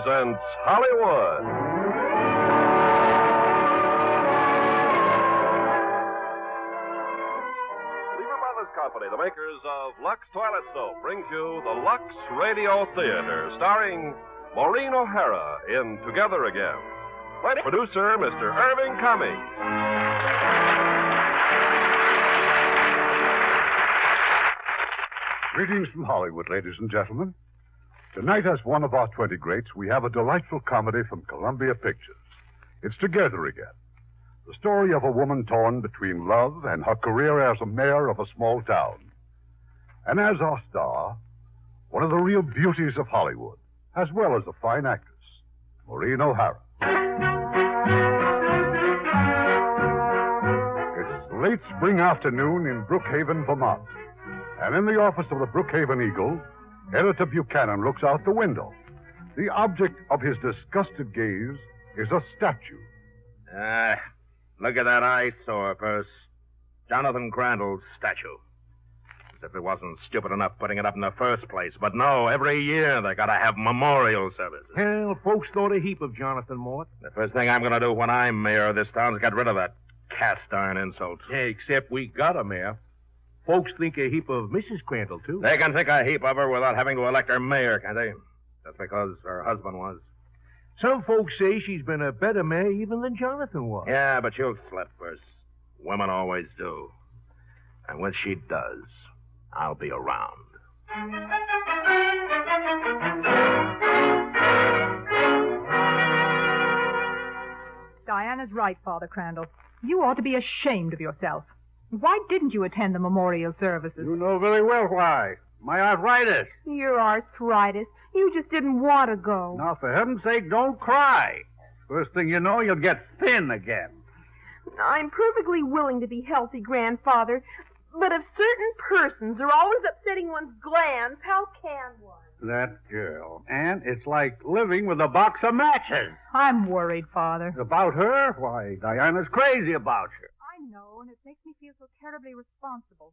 presents Hollywood. Lever Brothers Company, the makers of Lux Toilet Soap, brings you the Lux Radio Theater, starring Maureen O'Hara in Together Again. Producer, Mr. Irving Cummings. Greetings from Hollywood, ladies and gentlemen. Tonight, as one of our 20 greats, we have a delightful comedy from Columbia Pictures. It's Together Again, the story of a woman torn between love and her career as a mayor of a small town. And as our star, one of the real beauties of Hollywood, as well as a fine actress, Maureen O'Hara. It's late spring afternoon in Brookhaven, Vermont. And in the office of the Brookhaven Eagle, Editor Buchanan looks out the window. The object of his disgusted gaze is a statue. Look at that eyesore, Perce. Jonathan Crandall's statue. As if it wasn't stupid enough putting it up in the first place. But no, every year they gotta have memorial services. Well, folks thought a heap of Jonathan Mort. The first thing I'm gonna do when I'm mayor of this town is get rid of that cast iron insult. Yeah, except we got a mayor. Folks think a heap of Mrs. Crandall, too. They can think a heap of her without having to elect her mayor, can't they? That's because her husband was. Some folks say she's been a better mayor even than Jonathan was. Yeah, but you'll slip, Perce. Women always do. And when she does, I'll be around. Diana's right, Father Crandall. You ought to be ashamed of yourself. Why didn't you attend the memorial services? You know very well why. My arthritis. Your arthritis. You just didn't want to go. Now, for heaven's sake, don't cry. First thing you know, you'll get thin again. I'm perfectly willing to be healthy, Grandfather, but if certain persons are always upsetting one's glands, how can one? That girl. And it's like living with a box of matches. I'm worried, Father. About her? Why, Diana's crazy about you. I know, and it makes me feel so terribly responsible.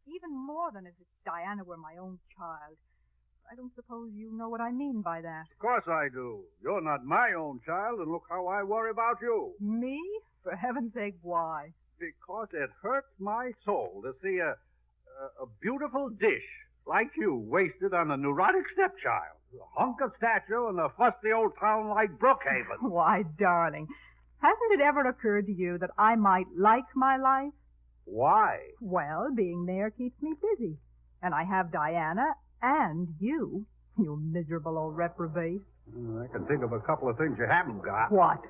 Even more than as if Diana were my own child. I don't suppose you know what I mean by that. Of course I do. You're not my own child, and look how I worry about you. Me? For heaven's sake, why? Because it hurts my soul to see a beautiful dish like you wasted on a neurotic stepchild. A hunk of statue in a fusty old town like Brookhaven. Why, darling, hasn't it ever occurred to you that I might like my life? Why? Well, being mayor keeps me busy. And I have Diana and you miserable old reprobate. I can think of a couple of things you haven't got. What?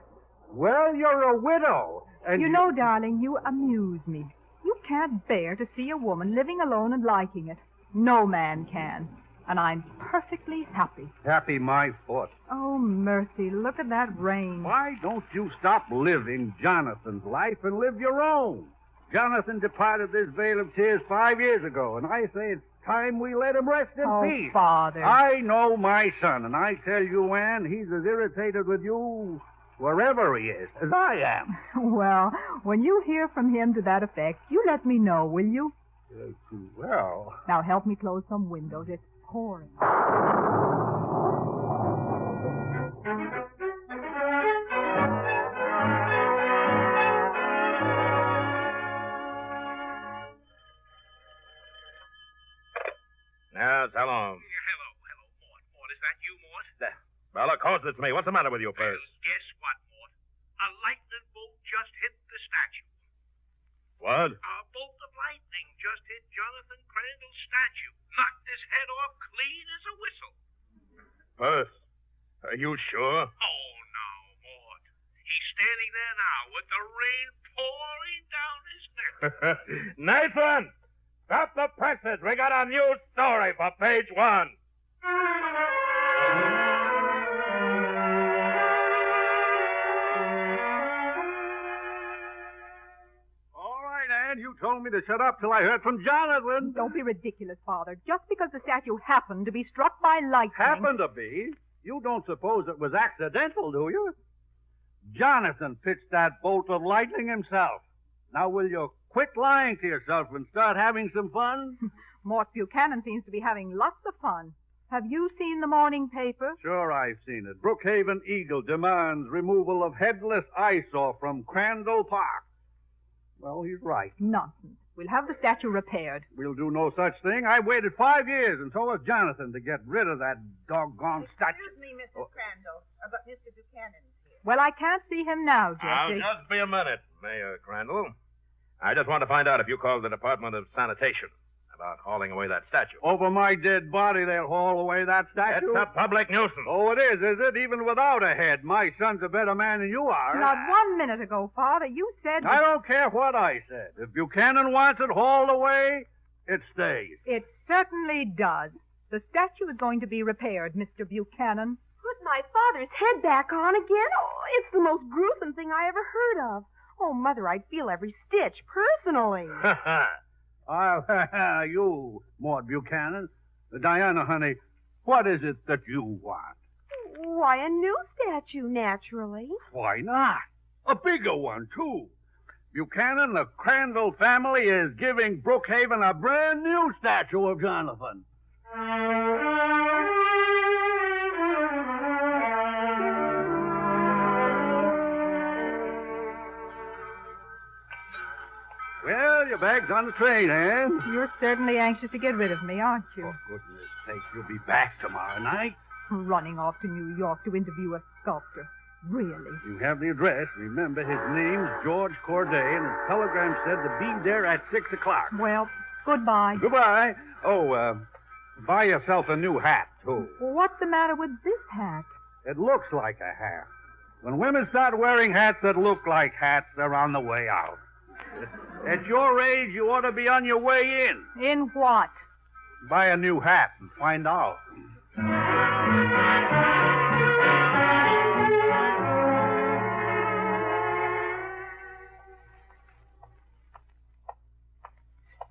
Well, you're a widow. And you know, darling, you amuse me. You can't bear to see a woman living alone and liking it. No man can. And I'm perfectly happy. Happy my foot. Oh, mercy, look at that rain. Why don't you stop living Jonathan's life and live your own? Jonathan departed this vale of tears 5 years ago, and I say it's time we let him rest in peace. Oh, Father. I know my son, and I tell you, Ann, he's as irritated with you wherever he is as I am. Well, when you hear from him to that effect, you let me know, will you? Well... Now help me close some windows. It's pouring. Now, so long. Hello, Mort. Mort, is that you, Mort? Well, of course it's me. What's the matter with you, Perce? Guess what, Mort? A lightning bolt just hit the statue. What? A bolt of lightning just hit Jonathan Crandall's statue. Knocked his head off clean as a whistle. Perce, are you sure? Oh, no, Mort. He's standing there now with the rain pouring down his neck. Nathan! Stop the presses. We got a new story for page 1. All right, Ann, you told me to shut up till I heard from Jonathan. Don't be ridiculous, Father. Just because the statue happened to be struck by lightning... Happened to be? You don't suppose it was accidental, do you? Jonathan pitched that bolt of lightning himself. Now, will you quit lying to yourself and start having some fun? Mort Buchanan seems to be having lots of fun. Have you seen the morning paper? Sure, I've seen it. Brookhaven Eagle demands removal of headless eyesore from Crandall Park. Well, he's right. Nonsense. We'll have the statue repaired. We'll do no such thing. I waited 5 years, and so has Jonathan, to get rid of that doggone statue. Excuse me, Mrs. Crandall, but Mr. Buchanan's here. Well, I can't see him now, Now, Jesse. just be a minute, Mayor Crandall. I just want to find out if you called the Department of Sanitation about hauling away that statue. Over my dead body, they'll haul away that statue. It's a public nuisance. Oh, it is it? Even without a head. My son's a better man than you are. Not 1 minute ago, Father, you said... I don't care what I said. If Buchanan wants it hauled away, it stays. It certainly does. The statue is going to be repaired, Mr. Buchanan. Put my father's head back on again? Oh, it's the most gruesome thing I ever heard of. Oh, Mother, I'd feel every stitch personally. You, Maud Buchanan. Diana, honey, what is it that you want? Why, a new statue, naturally. Why not? A bigger one, too. Buchanan, the Crandall family is giving Brookhaven a brand new statue of Jonathan. Well, your bag's on the train, Anne. You're certainly anxious to get rid of me, aren't you? For goodness sake, you'll be back tomorrow night. Running off to New York to interview a sculptor. Really? You have the address. Remember, his name's George Corday, and his telegram said to be there at 6 o'clock. Well, goodbye. Goodbye. Oh, buy yourself a new hat, too. Well, what's the matter with this hat? It looks like a hat. When women start wearing hats that look like hats, they're on the way out. At your age, you ought to be on your way in. In what? Buy a new hat and find out.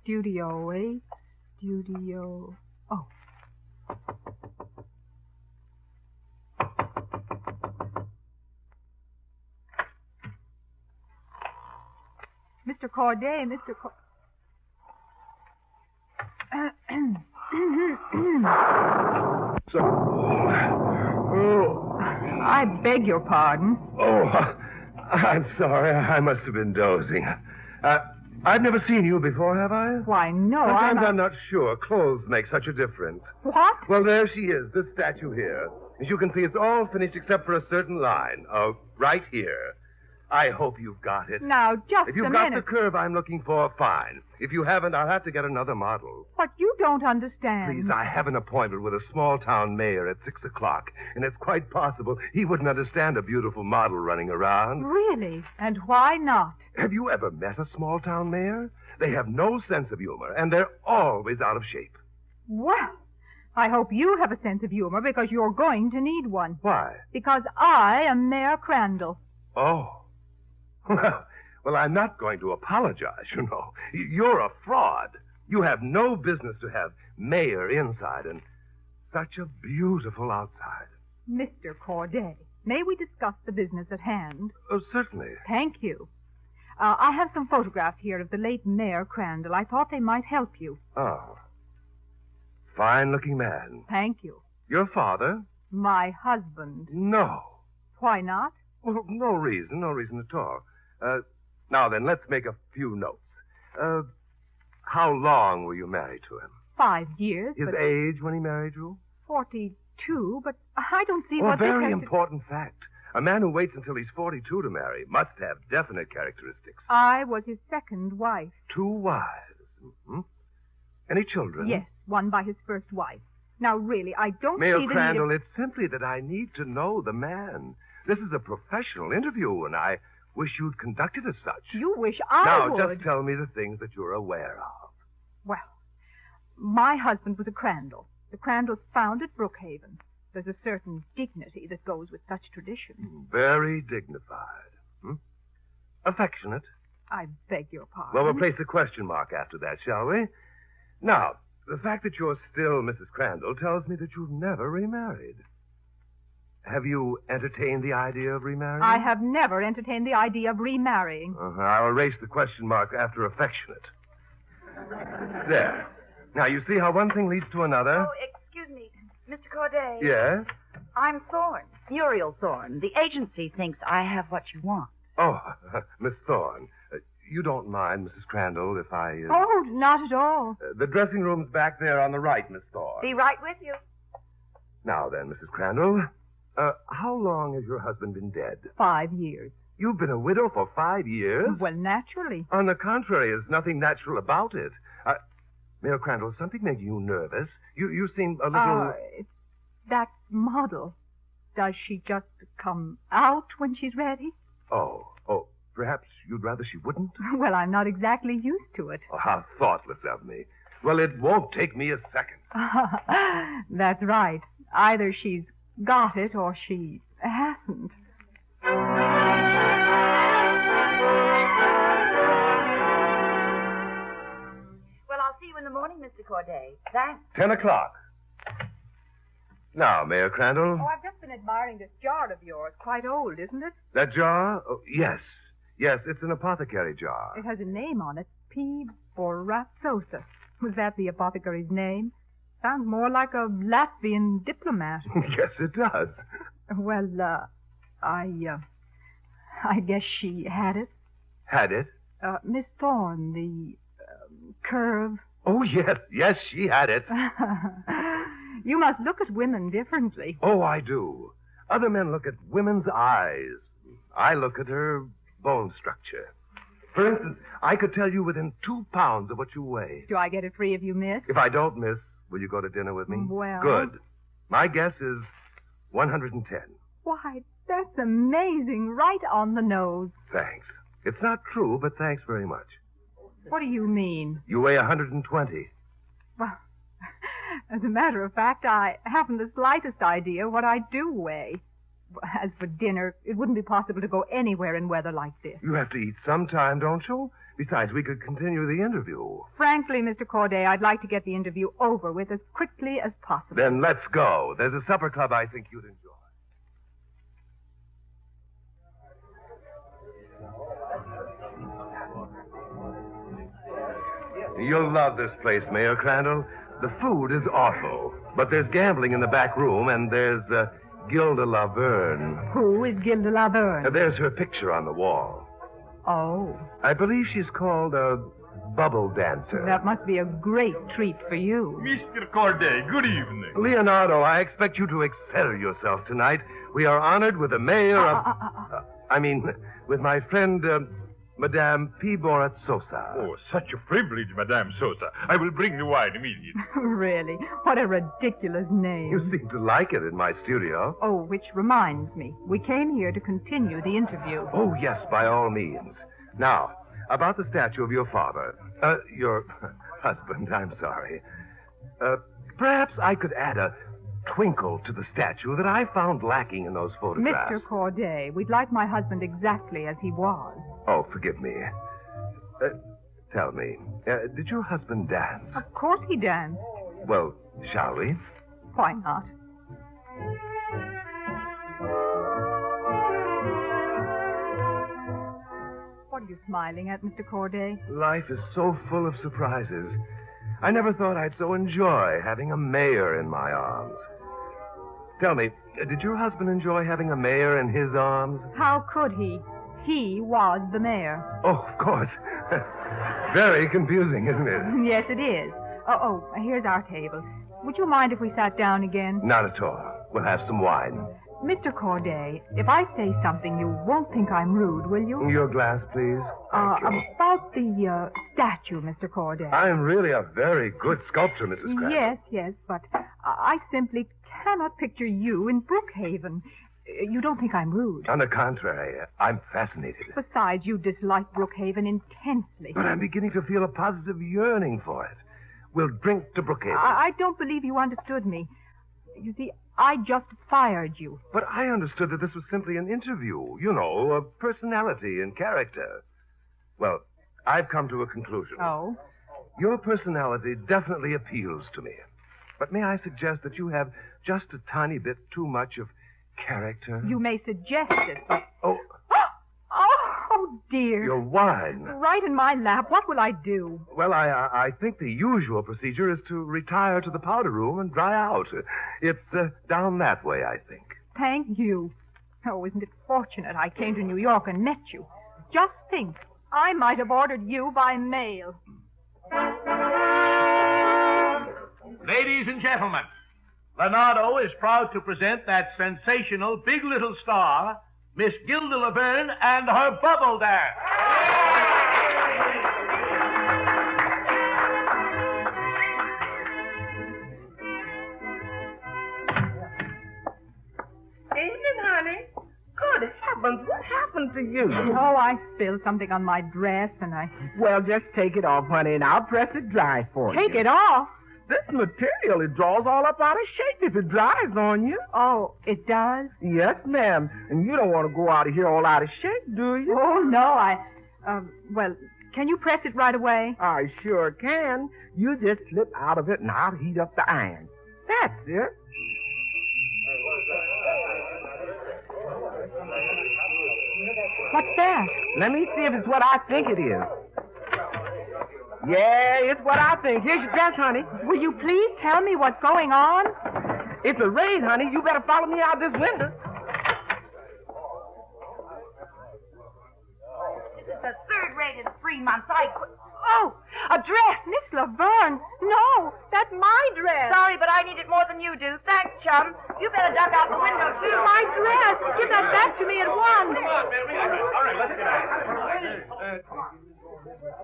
Studio 8, Studio... Oh. Mr. Corday, Mr. I beg your pardon. Oh, I'm sorry. I must have been dozing. I've never seen you before, have I? Why, no, Sometimes I'm not sure. Clothes make such a difference. What? Well, there she is, this statue here. As you can see, it's all finished except for a certain line. Right here. I hope you've got it. Now, just If you've a got minute. the curve I'm looking for, fine. If you haven't, I'll have to get another model. But you don't understand. Please, I have an appointment with a small-town mayor at 6 o'clock, and it's quite possible he wouldn't understand a beautiful model running around. Really? And why not? Have you ever met a small-town mayor? They have no sense of humor, and they're always out of shape. Well, I hope you have a sense of humor because you're going to need one. Why? Because I am Mayor Crandall. Oh. Well, I'm not going to apologize, you know. You're a fraud. You have no business to have mayor inside and such a beautiful outside. Mr. Corday, may we discuss the business at hand? Oh, certainly. Thank you. I have some photographs here of the late Mayor Crandall. I thought they might help you. Oh. Fine-looking man. Thank you. Your father? My husband. No. Why not? Well, no reason at all. Now then, let's make a few notes. How long were you married to him? 5 years. His age when he married you? 42, but I don't see Well, what a very this has to- important fact. A man who waits until he's 42 to marry must have definite characteristics. I was his second wife. 2 wives. Mm-hmm. Any children? Yes, one by his first wife. Now, really, I don't Mayor see the Crandall, need of... it's simply that I need to know the man. This is a professional interview, and I wish you'd conduct it as such. You wish I now, would. just tell me the things that you're aware of. Well, my husband was a Crandall. The Crandalls founded Brookhaven. There's a certain dignity that goes with such tradition. Very dignified. Affectionate. I beg your pardon. Well, we'll place a question mark after that, shall we? Now, the fact that you're still Mrs. Crandall tells me that you've never remarried. Have you entertained the idea of remarrying? I have never entertained the idea of remarrying. I'll erase the question mark after affectionate. There. Now, you see how one thing leads to another? Oh, excuse me. Mr. Corday. Yes? I'm Thorne, Muriel Thorne. The agency thinks I have what you want. Oh, Miss Thorne. You don't mind, Mrs. Crandall, if I... Oh, not at all. The dressing room's back there on the right, Miss Thorne. Be right with you. Now then, Mrs. Crandall, how long has your husband been dead? 5 years. You've been a widow for 5 years? Well, naturally. On the contrary, there's nothing natural about it. Mayor Crandall, something making you nervous? You seem a little... It's that model. Does she just come out when she's ready? Oh, perhaps you'd rather she wouldn't? Well, I'm not exactly used to it. Oh, how thoughtless of me. Well, it won't take me a second. That's right. Either she's got it or she hasn't. Well, I'll see you in the morning, Mr. Corday. Thanks. 10 o'clock. Now, Mayor Crandall. Oh, I've just been admiring this jar of yours. Quite old, isn't it? That jar? Oh, yes. Yes, it's an apothecary jar. It has a name on it. P. Boratsosa. Was that the apothecary's name? Sounds more like a Latvian diplomat. Yes, it does. Well, I guess she had it. Had it? Miss Thorne, the curve. Oh, yes. Yes, she had it. You must look at women differently. Oh, I do. Other men look at women's eyes. I look at her bone structure. For instance, I could tell you within 2 pounds of what you weigh. Do I get it free if you miss? If I don't miss, will you go to dinner with me? Well... Good. My guess is 110. Why, that's amazing. Right on the nose. Thanks. It's not true, but thanks very much. What do you mean? You weigh 120. Well, as a matter of fact, I haven't the slightest idea what I do weigh. As for dinner, it wouldn't be possible to go anywhere in weather like this. You have to eat sometime, don't you? Besides, we could continue the interview. Frankly, Mr. Corday, I'd like to get the interview over with as quickly as possible. Then let's go. There's a supper club I think you'd enjoy. You'll love this place, Mayor Crandall. The food is awful, but there's gambling in the back room, and there's Gilda Laverne. Who is Gilda Laverne? There's her picture on the wall. Oh. I believe she's called a bubble dancer. That must be a great treat for you. Mr. Corday, good evening. Leonardo, I expect you to excel yourself tonight. We are honored with the mayor of... with my friend, Madame P. Boratsosa. Oh, such a privilege, Madame Sosa. I will bring the wine immediately. Really? What a ridiculous name. You seem to like it in my studio. Oh, which reminds me. We came here to continue the interview. Oh, yes, by all means. Now, about the statue of your father. Your husband, I'm sorry. Perhaps I could add a twinkle to the statue that I found lacking in those photographs. Mr. Corday, we'd like my husband exactly as he was. Oh, forgive me. Tell me, did your husband dance? Of course he danced. Well, shall we? Why not? What are you smiling at, Mr. Corday? Life is so full of surprises. I never thought I'd so enjoy having a mayor in my arms. Tell me, did your husband enjoy having a mayor in his arms? How could he? He was the mayor. Oh, of course. Very confusing, isn't it? Yes, it is. Oh, here's our table. Would you mind if we sat down again? Not at all. We'll have some wine. Mr. Corday, if I say something, you won't think I'm rude, will you? Your glass, please. Thank you. About the statue, Mr. Corday. I'm really a very good sculptor, Mrs. Crandall. Yes, but I simply cannot picture you in Brookhaven. You don't think I'm rude? On the contrary, I'm fascinated. Besides, you dislike Brookhaven intensely. But I'm beginning to feel a positive yearning for it. We'll drink to Brookhaven. I don't believe you understood me. You see, I just fired you. But I understood that this was simply an interview. You know, a personality and character. Well, I've come to a conclusion. Oh? Your personality definitely appeals to me. But may I suggest that you have just a tiny bit too much of character? You may suggest it, but... Oh. Oh, dear. Your wine. Right in my lap. What will I do? Well, I think the usual procedure is to retire to the powder room and dry out. It's down that way, I think. Thank you. Oh, isn't it fortunate I came to New York and met you? Just think, I might have ordered you by mail. Ladies and gentlemen, Leonardo is proud to present that sensational Big Little star, Miss Gilda Laverne and her bubble dance. Evening, honey. Good heavens, what happened to you? Oh, I spilled something on my dress and I... Well, just take it off, honey, and I'll press it dry for you. Take it off? This material, it draws all up out of shape if it dries on you. Oh, it does? Yes, ma'am. And you don't want to go out of here all out of shape, do you? Oh, no, well, can you press it right away? I sure can. You just slip out of it and I'll heat up the iron. That's it. What's that? Let me see if it's what I think it is. Yeah, it's what I think. Here's your dress, honey. Will you please tell me what's going on? It's a raid, honey. You better follow me out this window. This is the third raid in 3 months. Oh, a dress. Miss Laverne. No, that's my dress. Sorry, but I need it more than you do. Thanks, chum. You better duck out the window, too. My dress. Give that back to me at once. All right, let's get out.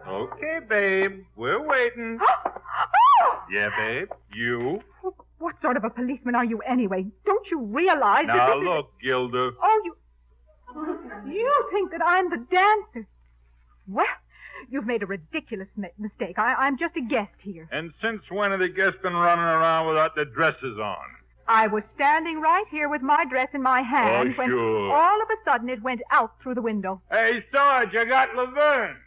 Okay, babe. We're waiting. Oh! Yeah, babe? You? What sort of a policeman are you anyway? Don't you realize that Now, this look, Gilda. Oh, you think that I'm the dancer. Well, you've made a ridiculous mistake. I'm just a guest here. And since when have the guests been running around without their dresses on? I was standing right here with my dress in my hand when all of a sudden it went out through the window. Hey, Sarge, I got Laverne.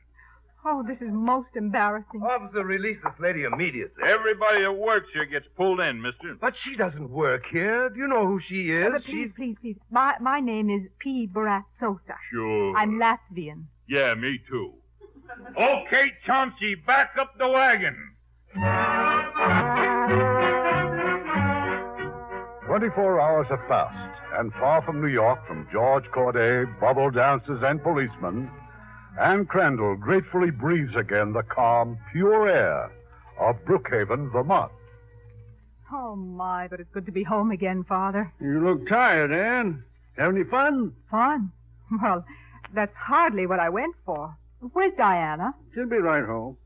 Oh, this is most embarrassing. Officer, release this lady immediately. Everybody that works here gets pulled in, mister. But she doesn't work here. Do you know who she is? Please. My name is P. Barat Sosa. Sure. I'm Latvian. Yeah, me too. Okay, Chauncey, back up the wagon. 24 hours have passed, and far from New York, from George Corday, bubble dancers, and policemen, Anne Crandall gratefully breathes again the calm, pure air of Brookhaven, Vermont. Oh, my, but it's good to be home again, Father. You look tired, Anne. Have any fun? Fun? Well, that's hardly what I went for. Where's Diana? She'll be right home.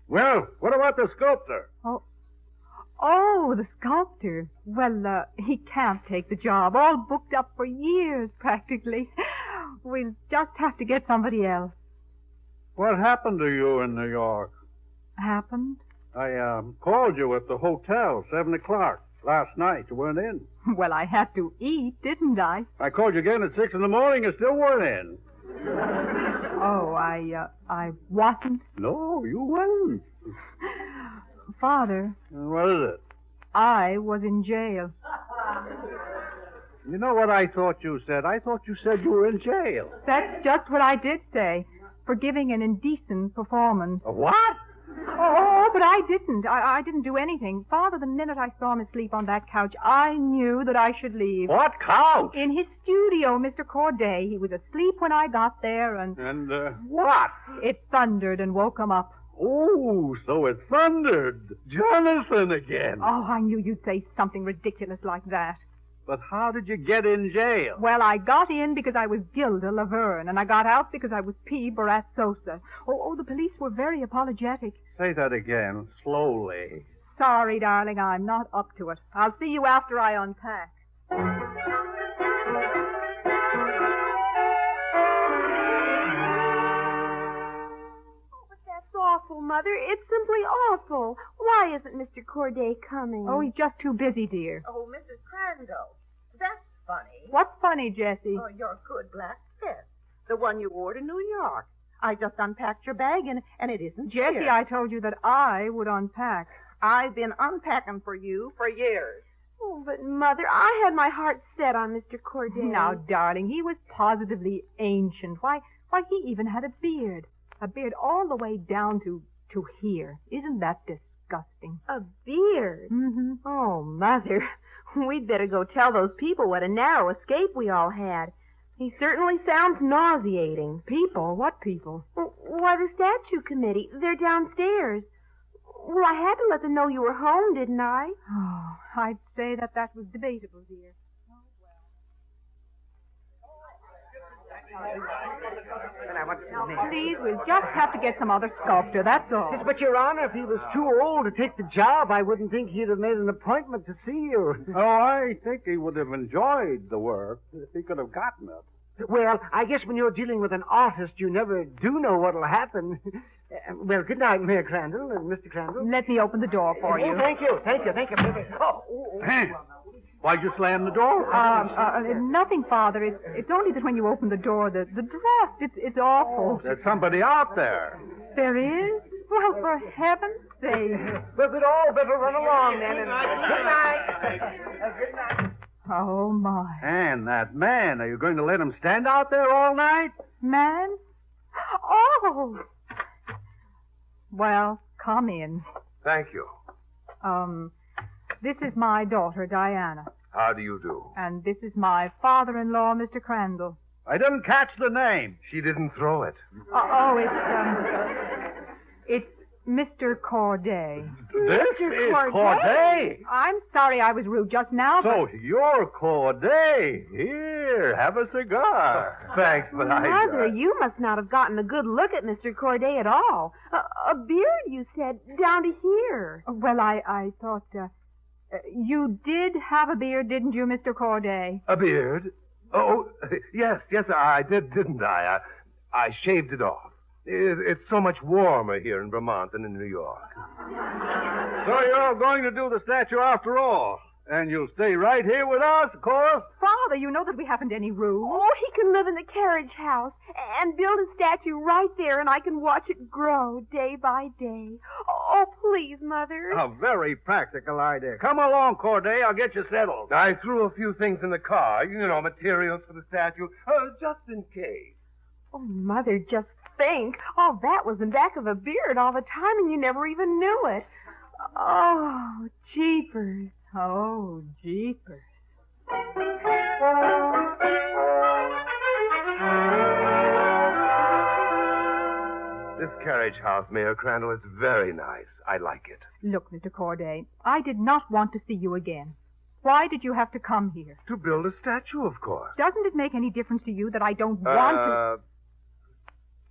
Well, what about the sculptor? Oh, the sculptor. Well, he can't take the job. All booked up for years, practically. We'll just have to get somebody else. What happened to you in New York? Happened? I called you at the hotel, 7 o'clock last night. You weren't in. Well, I had to eat, didn't I? I called you again at 6 in the morning. You still weren't in. Oh, I wasn't? No, you weren't. Father. What is it? I was in jail. You know what I thought you said? I thought you said you were in jail. That's just what I did say. For giving an indecent performance. A what? Oh, but I didn't. I didn't do anything. Father, the minute I saw him asleep on that couch, I knew that I should leave. What couch? In his studio, Mr. Corday. He was asleep when I got there, and... And, what? It thundered and woke him up. Oh, so it thundered. Jonathan again. Oh, I knew you'd say something ridiculous like that. But how did you get in jail? Well, I got in because I was Gilda Laverne, and I got out because I was P. Barat Sosa. Oh, the police were very apologetic. Say that again, slowly. Sorry, darling, I'm not up to it. I'll see you after I unpack. Awful, Mother. It's simply awful. Why isn't Mr. Corday coming? Oh, he's just too busy, dear. Oh, Mrs. Crandall. That's funny. What's funny, Jessie? Oh, your good black vest. The one you wore to New York. I just unpacked your bag, and it isn't Jessie, here. I told you that I would unpack. I've been unpacking for you for years. Oh, but, Mother, I had my heart set on Mr. Corday. Now, darling, he was positively ancient. Why Why, he even had a beard. A beard all the way down to here. Isn't that disgusting? A beard? Mm-hmm. Oh, Mother, we'd better go tell those people what a narrow escape we all had. He certainly sounds nauseating. People? What people? Why, the statue committee. They're downstairs. Well, I had to let them know you were home, didn't I? Oh, I'd say that was debatable, dear. Please, we'll just have to get some other sculptor, that's all. Yes, but, Your Honor, if he was too old to take the job, I wouldn't think he'd have made an appointment to see you. Oh, I think he would have enjoyed the work if he could have gotten it. Well, I guess when you're dealing with an artist, you never do know what'll happen. Well, good night, Mayor Crandall and Mr. Crandall. Let me open the door for you. Oh, thank you. Hey, why'd you slam the door? Nothing, Father. It's only that when you open the door, the draft, it's awful. There's somebody out there. There is? Well, for heaven's sake. Well, we'd all better run along then. Good night. Good night. Oh, my. And that man, are you going to let him stand out there all night? Man? Oh! Well, come in. Thank you. This is my daughter, Diana. How do you do? And this is my father-in-law, Mr. Crandall. I didn't catch the name. She didn't throw it. It's Mr. Corday. This is Corday. I'm sorry I was rude just now, So you're Corday. Here, have a cigar. Thanks, but Mother, you must not have gotten a good look at Mr. Corday at all. A beard, you said, down to here. Well, I thought, you did have a beard, didn't you, Mr. Corday? A beard? Oh, yes, I did, didn't I? I shaved it off. It's so much warmer here in Vermont than in New York. So you're going to do the statue after all. And you'll stay right here with us, of course. Father, you know that we haven't any room. Oh, he can live in the carriage house and build a statue right there, and I can watch it grow day by day. Oh, please, Mother. A very practical idea. Come along, Corday. I'll get you settled. I threw a few things in the car, materials for the statue, just in case. Oh, Mother, just think. All that was in back of a beard all the time, and you never even knew it. Oh, jeepers. Oh, jeepers. This carriage house, Mayor Crandall, is very nice. I like it. Look, Mr. Corday, I did not want to see you again. Why did you have to come here? To build a statue, of course. Doesn't it make any difference to you that I don't want to...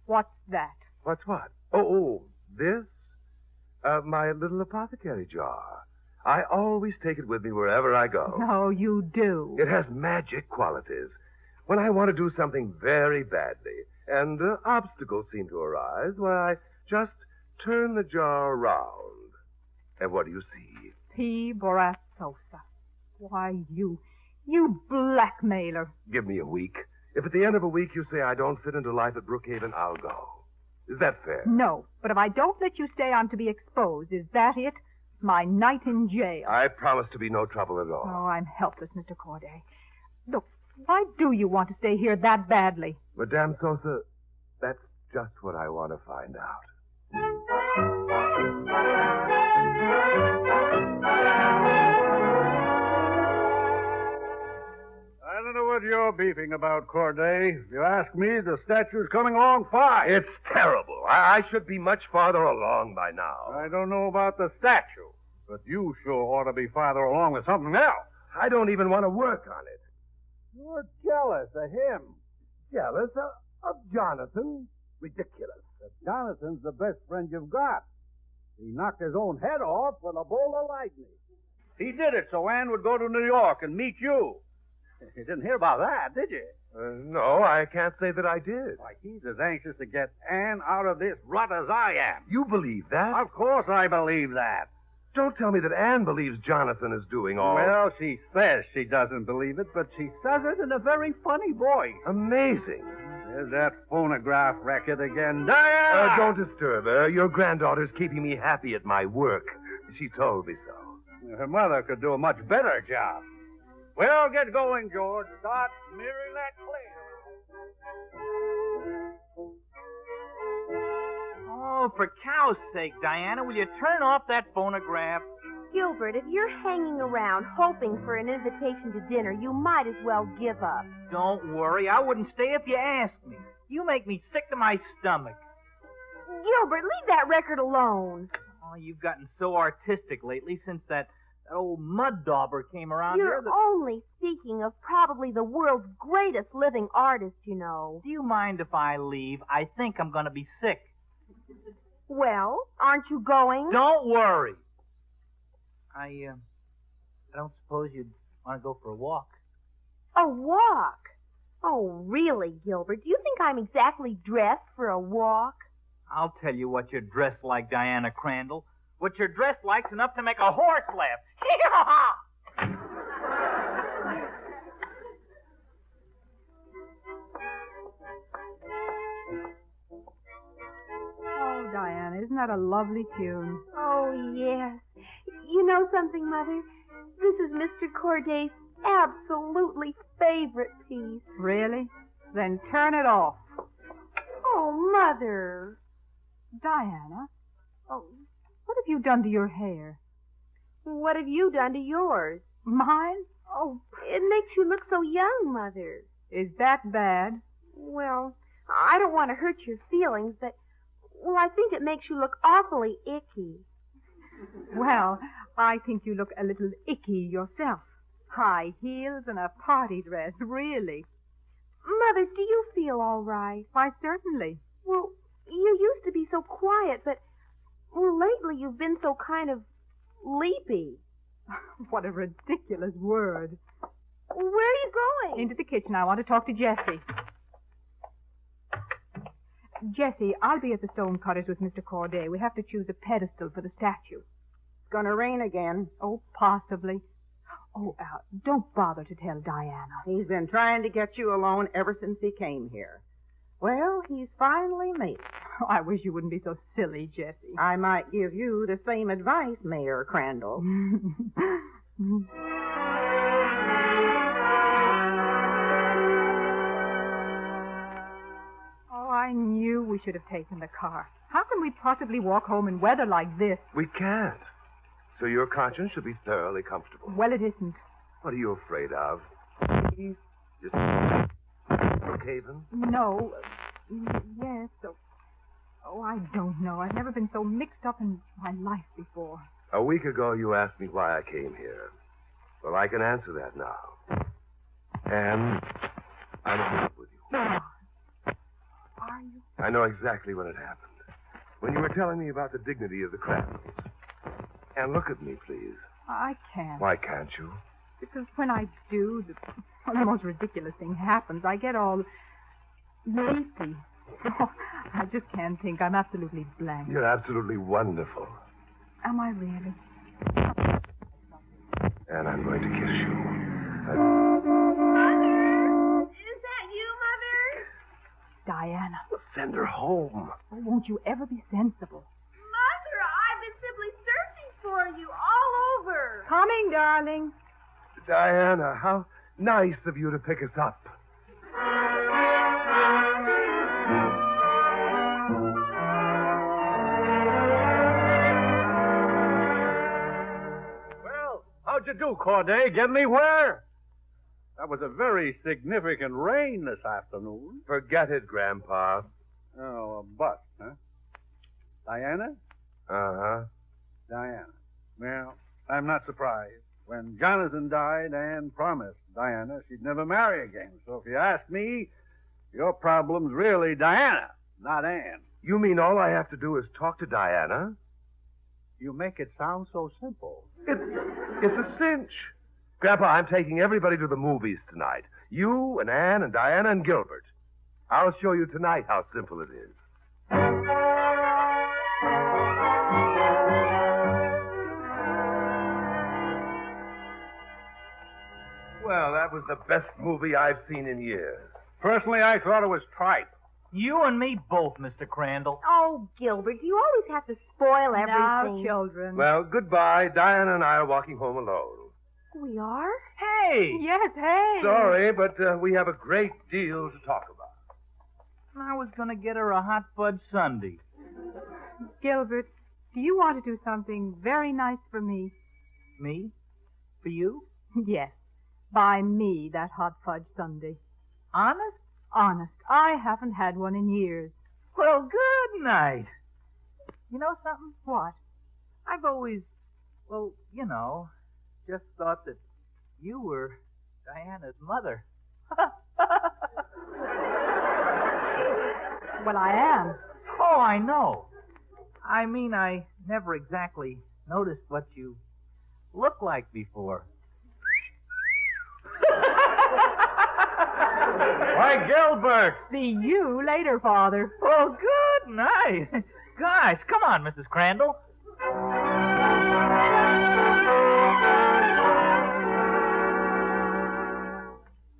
What's that? What's what? Oh, this? My little apothecary jar. I always take it with me wherever I go. Oh, you do. It has magic qualities. When I want to do something very badly, and obstacles seem to arise, I just turn the jar around. And what do you see? P. Borasosa. Why, you blackmailer. Give me a week. If at the end of a week you say I don't fit into life at Brookhaven, I'll go. Is that fair? No, but if I don't let you stay, I'm to be exposed. Is that it? My night in jail. I promise to be no trouble at all. Oh, I'm helpless, Mr. Corday. Look, why do you want to stay here that badly? Madame Sosa, that's just what I want to find out. I don't know what you're beefing about, Corday. If you ask me, the statue's coming along fine. It's terrible. I should be much farther along by now. I don't know about the statue, but you sure ought to be farther along with something else. I don't even want to work on it. You're jealous of him. Jealous of Jonathan? Ridiculous. But Jonathan's the best friend you've got. He knocked his own head off with a bolt of lightning. He did it so Ann would go to New York and meet you. You didn't hear about that, did you? No, I can't say that I did. Why, he's as anxious to get Ann out of this rut as I am. You believe that? Of course I believe that. Don't tell me that Ann believes Jonathan is doing all... Well, she says she doesn't believe it, but she says it in a very funny voice. Amazing. There's that phonograph record again. Diana! Don't disturb her. Your granddaughter's keeping me happy at my work. She told me so. Her mother could do a much better job. Well, get going, George. Start mirroring that clear. Oh, for cow's sake, Diana, will you turn off that phonograph? Gilbert, if you're hanging around hoping for an invitation to dinner, you might as well give up. Don't worry, I wouldn't stay if you asked me. You make me sick to my stomach. Gilbert, leave that record alone. Oh, you've gotten so artistic lately since that old mud dauber came around You're here. only speaking of probably the world's greatest living artist, you know. Do you mind if I leave? I think I'm going to be sick. Well, aren't you going? Don't worry. I don't suppose you'd want to go for a walk. A walk? Oh, really, Gilbert? Do you think I'm exactly dressed for a walk? I'll tell you what you're dressed like, Diana Crandall. What you're dressed like's enough to make a horse laugh. Oh, Diana, isn't that a lovely tune? Oh, yes. You know something, Mother? This is Mr. Corday's absolutely favorite piece. Really? Then turn it off. Oh, Mother. Diana, oh, what have you done to your hair? What have you done to yours? Mine? Oh, it makes you look so young, Mother. Is that bad? Well, I don't want to hurt your feelings, but, well, I think it makes you look awfully icky. Well, I think you look a little icky yourself. High heels and a party dress, really. Mother, do you feel all right? Why, certainly. Well, you used to be so quiet, but, well, lately you've been so kind of leapy. What a ridiculous word. Where are you going? Into the kitchen. I want to talk to Jessie. Jessie, I'll be at the Stonecutters with Mr. Corday. We have to choose a pedestal for the statue. It's going to rain again. Oh, possibly. Oh, don't bother to tell Diana. He's been trying to get you alone ever since he came here. Well, he's finally made it. Oh, I wish you wouldn't be so silly, Jessie. I might give you the same advice, Mayor Crandall. Oh, I knew we should have taken the car. How can we possibly walk home in weather like this? We can't. So your conscience should be thoroughly comfortable. Well, it isn't. What are you afraid of? Just Brookhaven? No. Yes. Oh, I don't know. I've never been so mixed up in my life before. A week ago, you asked me why I came here. Well, I can answer that now. And I'm in love with you. Are you? I know exactly when it happened. When you were telling me about the dignity of the Crandalls. And look at me, please. I can't. Why can't you? Because when I do, the most ridiculous thing happens. I get all lazy. Oh, I just can't think. I'm absolutely blank. You're absolutely wonderful. Am I really? And I'm going to kiss you. Mother! Is that you, Mother? Diana. Send her home. Oh, won't you ever be sensible? Mother, I've been simply searching for you all over. Coming, darling. Diana, how nice of you to pick us up. Well, how'd you do, Corday? Get me where? That was a very significant rain this afternoon. Forget it, Grandpa. Oh, a bust, huh? Diana? Uh-huh. Diana. Well, I'm not surprised. When Jonathan died, Anne promised Diana she'd never marry again. So if you ask me, your problem's really Diana, not Anne. You mean all I have to do is talk to Diana? You make it sound so simple. It's a cinch. Grandpa, I'm taking everybody to the movies tonight. You and Anne and Diana and Gilbert. I'll show you tonight how simple it is. Well, that was the best movie I've seen in years. Personally, I thought it was tripe. You and me both, Mr. Crandall. Oh, Gilbert, you always have to spoil everything. Now, children. Well, goodbye. Diana and I are walking home alone. We are? Hey! Yes, hey. Sorry, but we have a great deal to talk about. I was going to get her a hot fudge sundae. Gilbert, do you want to do something very nice for me? Me? For you? Yes. Buy me that hot fudge sundae. Honest? Honest. I haven't had one in years. Well, good night. You know something? What? I've always, just thought that you were Diana's mother. Well, I am. Oh, I know. I mean, I never exactly noticed what you looked like before. Why, Gilbert! See you later, Father. Oh, good night. Guys, come on, Mrs. Crandall.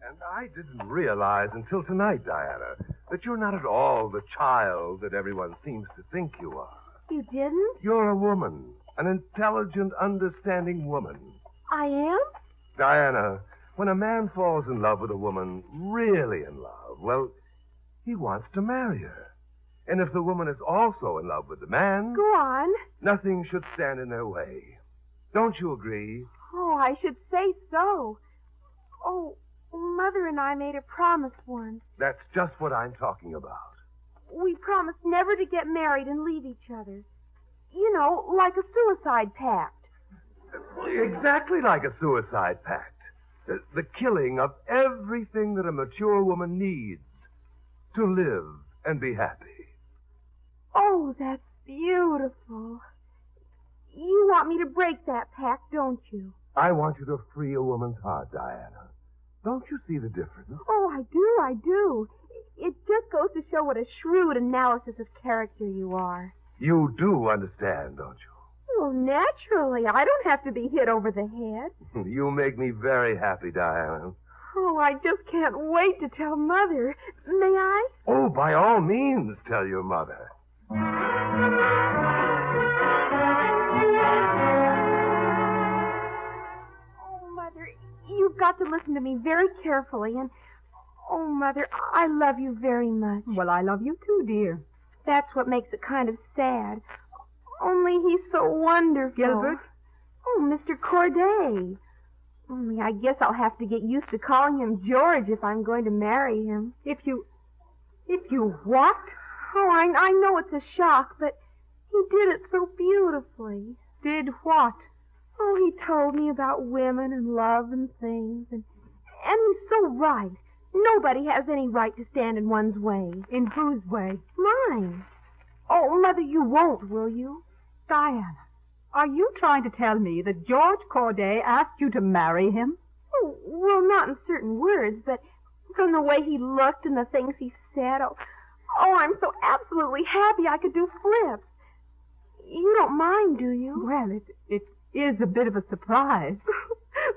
And I didn't realize until tonight, Diana, that you're not at all the child that everyone seems to think you are. You didn't? You're a woman, an intelligent, understanding woman. I am? Diana, when a man falls in love with a woman, really in love, well, he wants to marry her. And if the woman is also in love with the man... Go on. Nothing should stand in their way. Don't you agree? Oh, I should say so. Oh, Mother and I made a promise once. That's just what I'm talking about. We promised never to get married and leave each other. You know, like a suicide pact. Exactly like a suicide pact. The killing of everything that a mature woman needs to live and be happy. Oh, that's beautiful. You want me to break that pact, don't you? I want you to free a woman's heart, Diana. Don't you see the difference? Oh, I do. It just goes to show what a shrewd analysis of character you are. You do understand, don't you? Well, naturally. I don't have to be hit over the head. You make me very happy, Diana. Oh, I just can't wait to tell Mother. May I? Oh, by all means, tell your mother. Oh, Mother, you've got to listen to me very carefully. And, oh, Mother, I love you very much. Well, I love you too, dear. That's what makes it kind of sad. Only he's so wonderful. Gilbert? Oh, Mr. Corday. Only I guess I'll have to get used to calling him George if I'm going to marry him. If you what? Oh, I know it's a shock, but he did it so beautifully. Did what? Oh, he told me about women and love and things, and he's so right. Nobody has any right to stand in one's way. In whose way? Mine. Oh, Mother, you won't, will you? Diana, are you trying to tell me that George Corday asked you to marry him? Oh, well, not in certain words, but from the way he looked and the things he said. Oh, I'm so absolutely happy I could do flips. You don't mind, do you? Well, it is a bit of a surprise.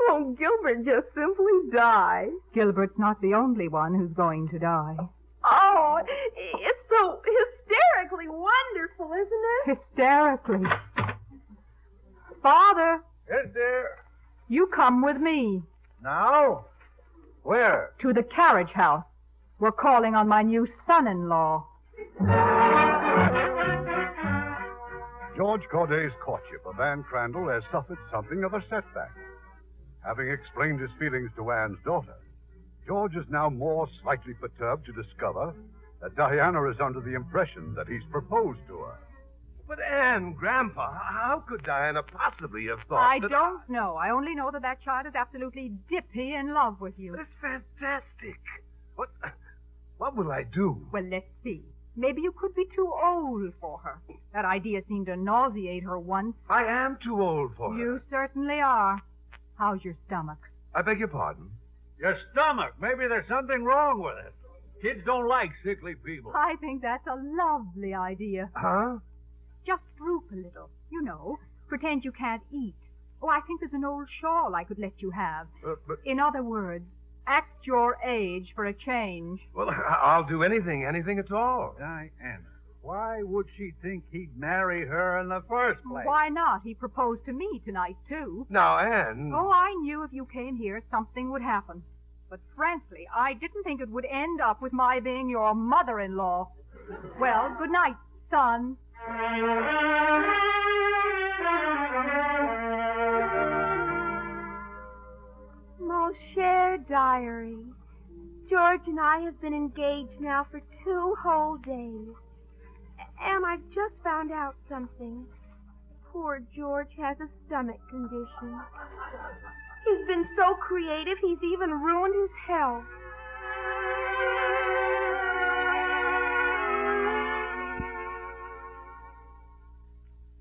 Oh, Gilbert just simply died. Gilbert's not the only one who's going to die. Oh, it's so hysterically wonderful, isn't it? Hysterically. Father. Yes, dear. You come with me. Now? Where? To the carriage house. We're calling on my new son-in-law. George Corday's courtship of Anne Crandall has suffered something of a setback. Having explained his feelings to Anne's daughter, George is now more slightly perturbed to discover that Diana is under the impression that he's proposed to her. But Anne, Grandpa, how could Diana possibly have thought I that... don't know. I only know that child is absolutely dippy in love with you. That's fantastic. What will I do? Well, let's see. Maybe you could be too old for her. That idea seemed to nauseate her once. I am too old for her. You certainly are. How's your stomach? I beg your pardon? Your stomach. Maybe there's something wrong with it. Kids don't like sickly people. I think that's a lovely idea. Huh? Just droop a little. You know, pretend you can't eat. Oh, I think there's an old shawl I could let you have. But... In other words, act your age for a change. Well, I'll do anything at all. Diana, why would she think he'd marry her in the first place? Why not? He proposed to me tonight, too. Now, Anne... Oh, I knew if you came here, something would happen. But frankly, I didn't think it would end up with my being your mother-in-law. Well, good night, son. Mon cher diary, George and I have been engaged now for 2 whole days. And I've just found out something. Poor George has a stomach condition. He's been so creative, he's even ruined his health.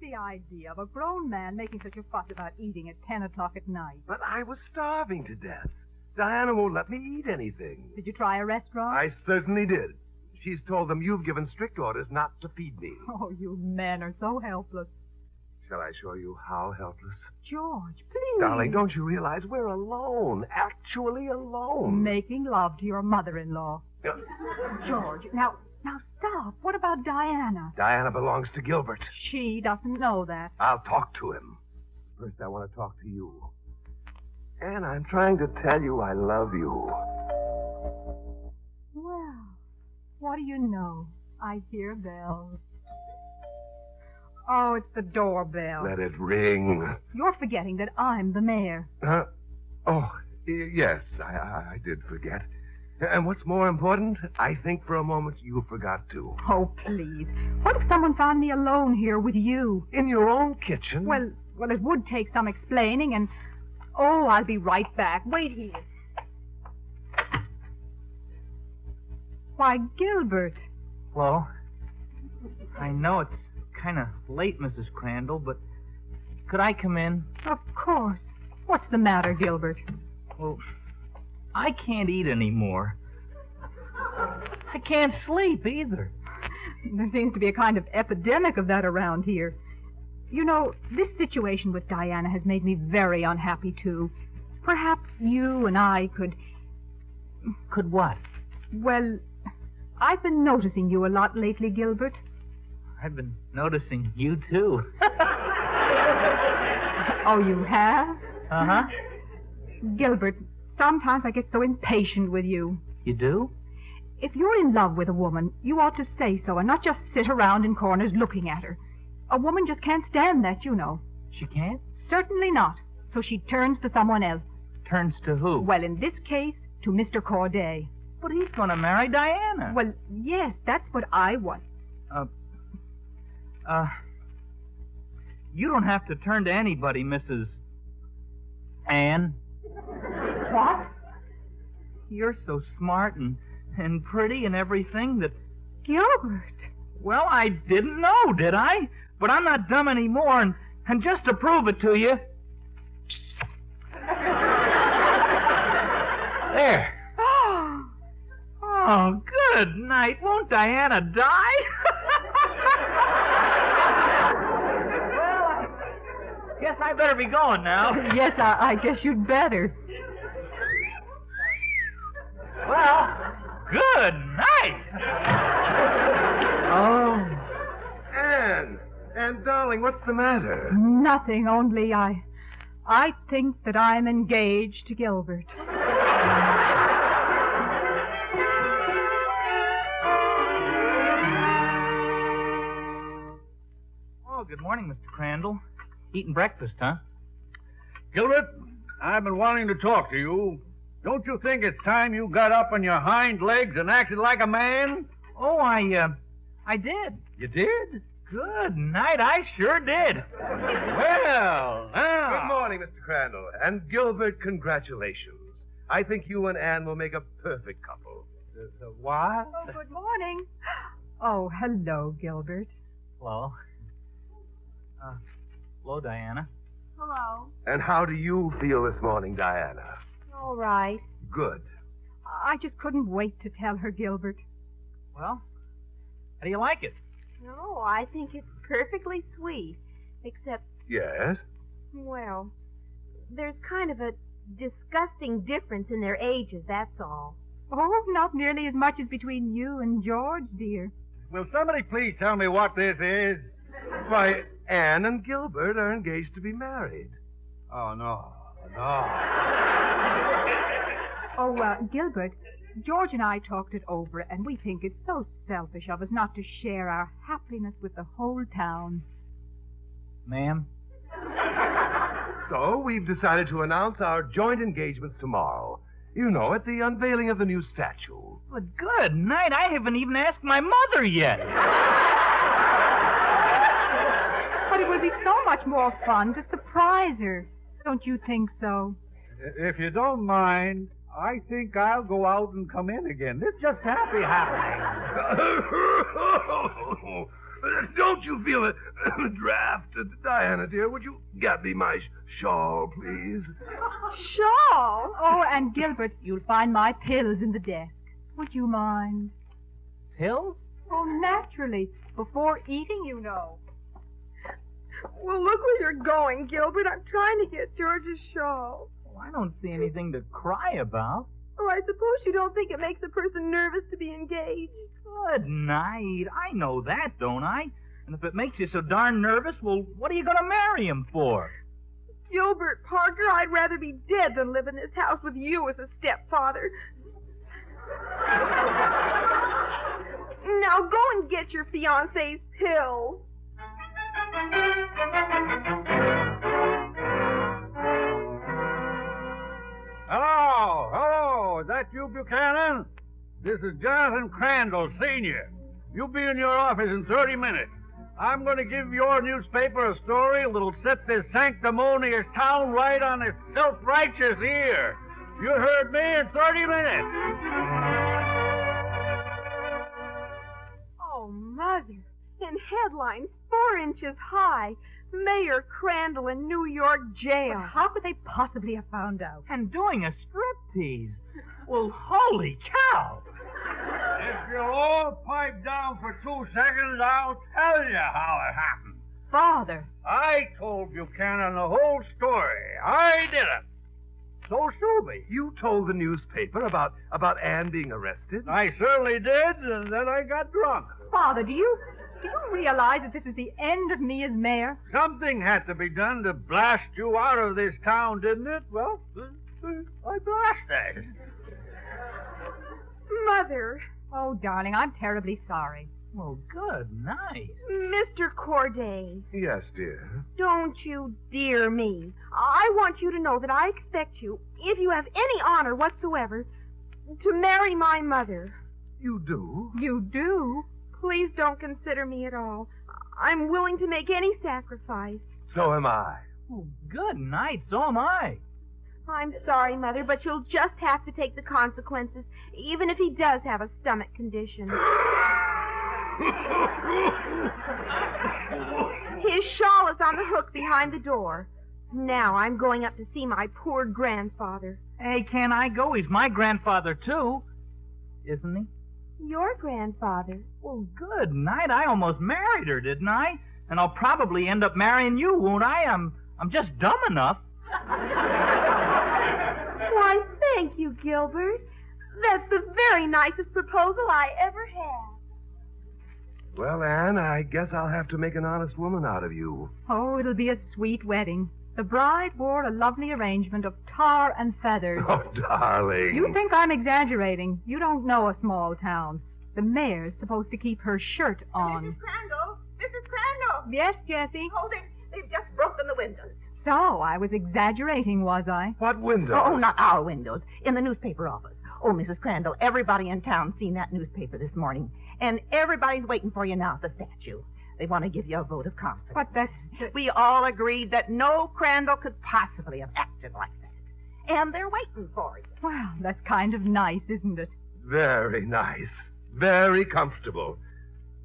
The idea of a grown man making such a fuss about eating at 10 o'clock at night. But I was starving to death. Diana won't let me eat anything. Did you try a restaurant? I certainly did. She's told them you've given strict orders not to feed me. Oh, you men are so helpless. Shall I show you how helpless? George, please. Darling, don't you realize we're alone? Actually alone. Making love to your mother-in-law. George, now stop. What about Diana? Diana belongs to Gilbert. She doesn't know that. I'll talk to him. First, I want to talk to you. And I'm trying to tell you I love you. Well, what do you know? I hear bells. Oh, it's the doorbell. Let it ring. You're forgetting that I'm the mayor. Yes, I did forget. And what's more important, I think for a moment you forgot too. Oh, please. What if someone found me alone here with you? In your own kitchen? Well, it would take some explaining, and... Oh, I'll be right back. Wait here. Why, Gilbert. Well, I know it's kind of late, Mrs. Crandall, but could I come in? Of course. What's the matter, Gilbert? Well, I can't eat anymore. I can't sleep either. There seems to be a kind of epidemic of that around here. You know, this situation with Diana has made me very unhappy, too. Perhaps you and I could... Could what? Well, I've been noticing you a lot lately, Gilbert. I've been noticing you, too. Oh, you have? Uh-huh. Gilbert, sometimes I get so impatient with you. You do? If you're in love with a woman, you ought to say so and not just sit around in corners looking at her. A woman just can't stand that, you know. She can't? Certainly not. So she turns to someone else. Turns to who? Well, in this case, to Mr. Corday. But he's going to marry Diana. Well, yes, that's what I want. You don't have to turn to anybody, Mrs. Anne. What? You're so smart and pretty and everything that... Gilbert. Well, I didn't know, did I? But I'm not dumb anymore, and just to prove it to you... There. Oh, good night. Won't Diana die? Well, I guess I better be going now. Yes, I guess you'd better. Well, good night. Oh. Anne, darling, what's the matter? Nothing, only I think that I'm engaged to Gilbert. Oh, good morning, Mr. Crandall. Eating breakfast, huh? Gilbert, I've been wanting to talk to you. Don't you think it's time you got up on your hind legs and acted like a man? Oh, I did. You did? Good night, I sure did. Well, now. Good morning, Mr. Crandall. And Gilbert, congratulations. I think you and Anne will make a perfect couple. What? Oh, good morning. Oh, hello, Gilbert. Hello. Hello, Diana. Hello. And how do you feel this morning, Diana? All right. Good. I just couldn't wait to tell her, Gilbert. Well, how do you like it? No, I think it's perfectly sweet. Except, Yes? well, there's kind of a disgusting difference in their ages, that's all. Oh, not nearly as much as between you and George, dear. Will somebody please tell me what this is? Why, Anne and Gilbert are engaged to be married. Oh, no. Oh, Gilbert, George and I talked it over, and we think it's so selfish of us not to share our happiness with the whole town. Ma'am? So we've decided to announce our joint engagements tomorrow. You know, at the unveiling of the new statue. Well, good night. I haven't even asked my mother yet. But it will be so much more fun to surprise her. Don't you think so? If you don't mind, I think I'll go out and come in again. This just can't be happening. Don't you feel a draft? Diana, dear, would you get me my shawl, please? Shawl? Oh, and Gilbert, you'll find my pills in the desk. Would you mind? Pills? Oh, naturally. Before eating, you know. Well, look where you're going, Gilbert. I'm trying to get George's shawl. Oh, I don't see anything to cry about. Oh, I suppose you don't think it makes a person nervous to be engaged. Good night. I know that, don't I? And if it makes you so darn nervous, well, what are you going to marry him for? Gilbert Parker, I'd rather be dead than live in this house with you as a stepfather. Now go and get your fiancé's pills. Hello, is that you, Buchanan? This is Jonathan Crandall, Sr. You'll be in your office in 30 minutes. I'm going to give your newspaper a story that'll set this sanctimonious town right on its self-righteous ear. You heard me, in 30 minutes. Oh, Mother. In headlines 4 inches high, Mayor Crandall in New York jail. But how could they possibly have found out? And doing a striptease. Well, holy cow! If you'll all pipe down for 2 seconds, I'll tell you how it happened. Father. I told Buchanan the whole story. I did it. So sue me. You told the newspaper about Anne being arrested? I certainly did, and then I got drunk. Father, do you realize that this is the end of me as mayor? Something had to be done to blast you out of this town, didn't it? Well, I blasted. Mother. Oh, darling, I'm terribly sorry. Well, good night. Mr. Corday. Yes, dear. Don't you dear me. I want you to know that I expect you, if you have any honor whatsoever, to marry my mother. You do? You do? Please don't consider me at all. I'm willing to make any sacrifice. So am I. Oh, good night. So am I. I'm sorry, Mother, but you'll just have to take the consequences, even if he does have a stomach condition. His shawl is on the hook behind the door. Now I'm going up to see my poor grandfather. Hey, can I go? He's my grandfather, too. Isn't he? Your grandfather? Well, good night. I almost married her, didn't I? And I'll probably end up marrying you, won't I? I'm just dumb enough. Why, thank you, Gilbert. That's the very nicest proposal I ever had. Well, Anne, I guess I'll have to make an honest woman out of you. Oh, it'll be a sweet wedding. The bride wore a lovely arrangement of tar and feathers. Oh, darling. You think I'm exaggerating. You don't know a small town. The mayor's supposed to keep her shirt on. Mrs. Crandall! Mrs. Crandall! Yes, Jessie? Oh, they've just broken the windows. So, I was exaggerating, was I? What windows? Oh, not our windows. In the newspaper office. Oh, Mrs. Crandall, everybody in town's seen that newspaper this morning. And everybody's waiting for you now at the statue. They want to give you a vote of confidence. But that's... We all agreed that no Crandall could possibly have acted like that. And they're waiting for you. Well, that's kind of nice, isn't it? Very nice. Very comfortable.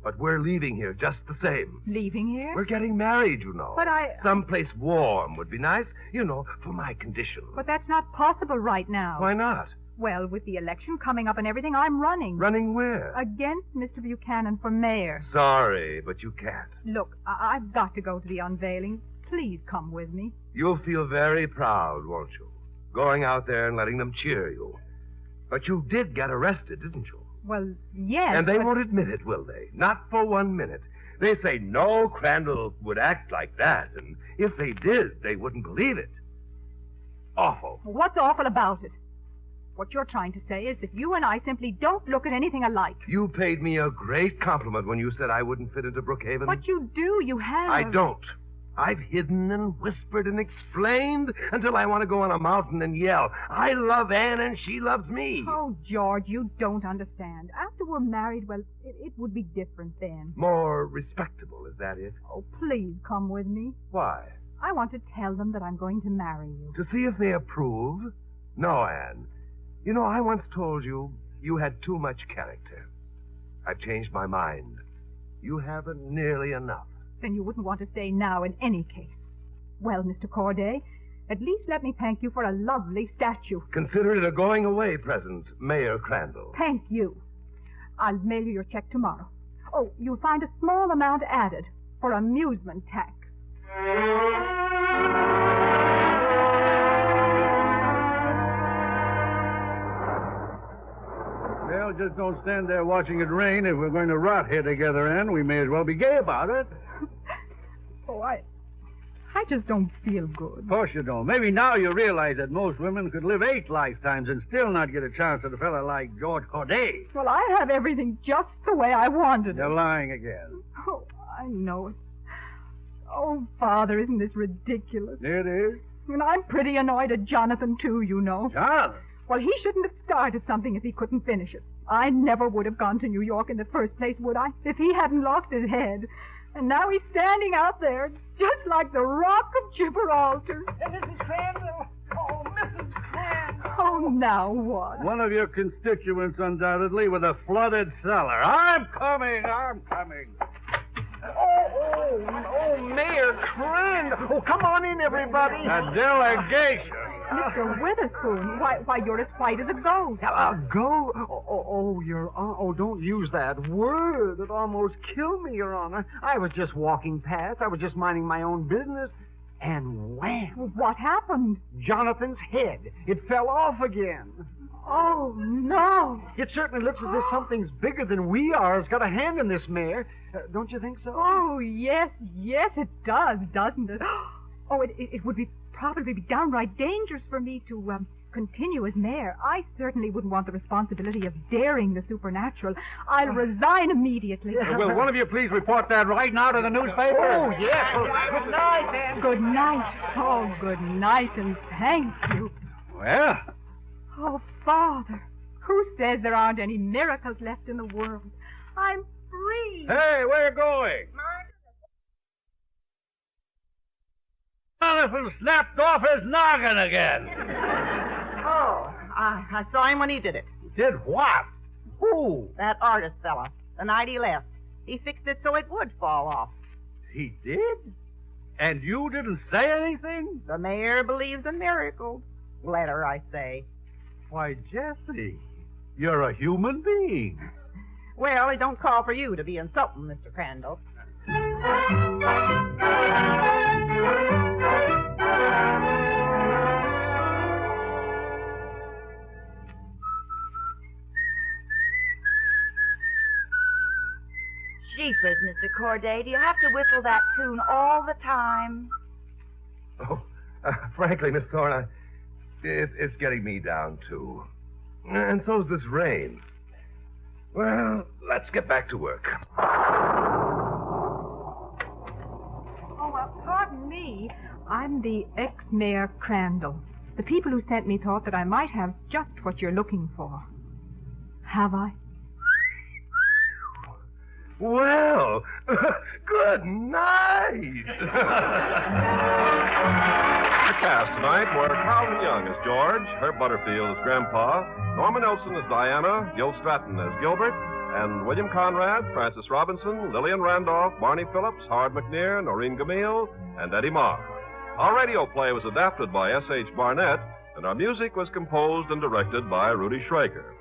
But we're leaving here just the same. Leaving here? We're getting married, you know. But Someplace warm would be nice, you know, for my condition. But that's not possible right now. Why not? Well, with the election coming up and everything, I'm running. Running where? Against Mr. Buchanan for mayor. Sorry, but you can't. Look, I've got to go to the unveiling. Please come with me. You'll feel very proud, won't you? Going out there and letting them cheer you. But you did get arrested, didn't you? Well, yes. And they won't admit it, will they? Not for 1 minute. They say no Crandall would act like that, and if they did, they wouldn't believe it. Awful. What's awful about it? What you're trying to say is that you and I simply don't look at anything alike. You paid me a great compliment when you said I wouldn't fit into Brookhaven. But you do. You have. I don't. I've hidden and whispered and explained until I want to go on a mountain and yell, I love Anne and she loves me. Oh, George, you don't understand. After we're married, well, it would be different then. More respectable, is that it? Oh, please come with me. Why? I want to tell them that I'm going to marry you. To see if they approve? No, Anne. You know, I once told you you had too much character. I've changed my mind. You haven't nearly enough. Then you wouldn't want to stay now in any case. Well, Mr. Corday, at least let me thank you for a lovely statue. Consider it a going-away present, Mayor Crandall. Thank you. I'll mail you your check tomorrow. Oh, you'll find a small amount added for amusement tax. Well, just don't stand there watching it rain. If we're going to rot here together, Ann, we may as well be gay about it. Oh, I just don't feel good. Of course you don't. Maybe now you realize that most women could live 8 lifetimes and still not get a chance at a fella like George Corday. Well, I have everything just the way I wanted it. You're lying again. Oh, I know it. Oh, Father, isn't this ridiculous? It is. And I'm pretty annoyed at Jonathan, too, you know. Jonathan? Well, he shouldn't have started something if he couldn't finish it. I never would have gone to New York in the first place, would I? If he hadn't lost his head. And now he's standing out there just like the Rock of Gibraltar. Mrs. Crandall! Oh, Mrs. Crandall! Oh, now what? One of your constituents, undoubtedly, with a flooded cellar. I'm coming. Oh, Mayor Crandall. Oh, come on in, everybody. A delegation. Mr. Witherspoon, why, you're as white as a ghost. A ghost? Oh, don't use that word. It almost killed me, Your Honor. I was just walking past. I was just minding my own business. And wham! What happened? Jonathan's head. It fell off again. Oh, no. It certainly looks as if something's bigger than we are has got a hand in this, Mayor. Don't you think so? Oh, yes, it does, doesn't it? Oh, it would probably be downright dangerous for me to continue as mayor. I certainly wouldn't want the responsibility of daring the supernatural. I'll resign immediately. Will one of you please report that right now to the newspaper? Oh, yes. Good night, then. Good night. Oh, good night, and thank you. Well? Oh, Father, who says there aren't any miracles left in the world? I'm free. Hey, where you going? Jonathan snapped off his noggin again. Oh, I saw him when he did it. Did what? Who? That artist fella. The night he left. He fixed it so it would fall off. He did? And you didn't say anything? The mayor believes in miracles. Let her, I say. Why, Jessie, you're a human being. Well, it don't call for you to be insulting, Mr. Crandall. Jeepers, Mr. Corday, do you have to whistle that tune all the time? Oh, frankly, Miss Thorne, it's getting me down, too. And so's this rain. Well, let's get back to work. Oh, well, pardon me. I'm the ex-mayor Crandall. The people who sent me thought that I might have just what you're looking for. Have I? Well, good night. The cast tonight were Carlton Young as George, Herb Butterfield as Grandpa, Norma Nelson as Diana, Gil Stratton as Gilbert, and William Conrad, Francis Robinson, Lillian Randolph, Barney Phillips, Howard McNear, Noreen Gamil, and Eddie Marr. Our radio play was adapted by S.H. Barnett, and our music was composed and directed by Rudy Schrager.